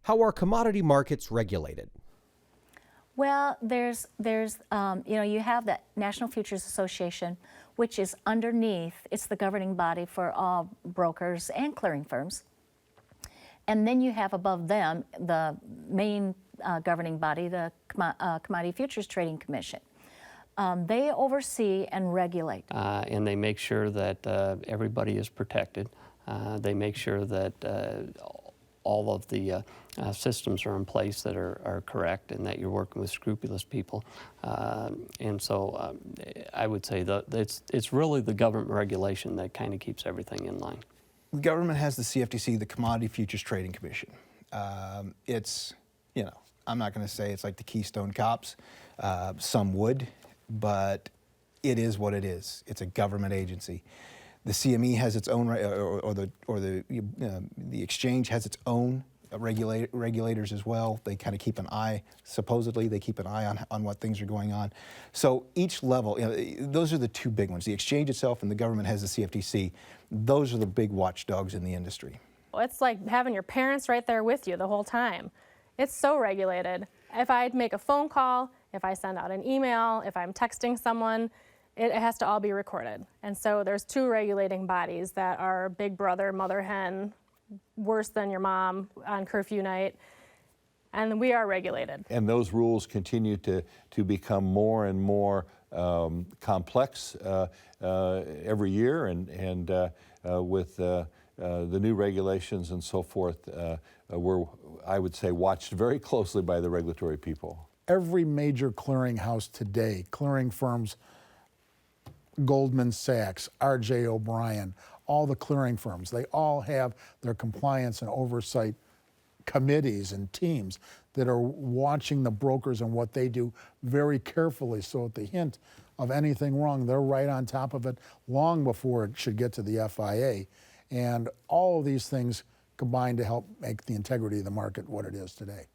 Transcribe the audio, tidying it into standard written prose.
How are commodity markets regulated? Well, you have the National Futures Association, which is underneath. It's the governing body for all brokers and clearing firms. And then you have above them the main governing body, the Commodity Futures Trading Commission. They oversee and regulate. And they make sure that everybody is protected. They make sure that all of the systems are in place that are correct and that you're working with scrupulous people. And so I would say that it's really the government regulation that kind of keeps everything in line. The government has the CFTC, the Commodity Futures Trading Commission. It's, I'm not going to say it's like the Keystone Cops. Some would, but it is what it is. It's a government agency. The CME has its own, the exchange has its own regulators as well. They kind of keep an eye, supposedly they keep an eye on what things are going on. So each level, those are the two big ones. The exchange itself and the government has the CFTC. Those are the big watchdogs in the industry. It's like having your parents right there with you the whole time. It's so regulated. If I make a phone call, if I send out an email, if I'm texting someone, it has to all be recorded. And so there's two regulating bodies that are big brother, mother hen, worse than your mom on curfew night, and we are regulated. And those rules continue to become more and more complex every year, and with the new regulations and so forth, we're, I would say, watched very closely by the regulatory people. Every major clearinghouse today, clearing firms, Goldman Sachs, R.J. O'Brien, all the clearing firms, they all have their compliance and oversight committees and teams that are watching the brokers and what they do very carefully, so at the hint of anything wrong, they're right on top of it long before it should get to the FIA. And all of these things combine to help make the integrity of the market what it is today.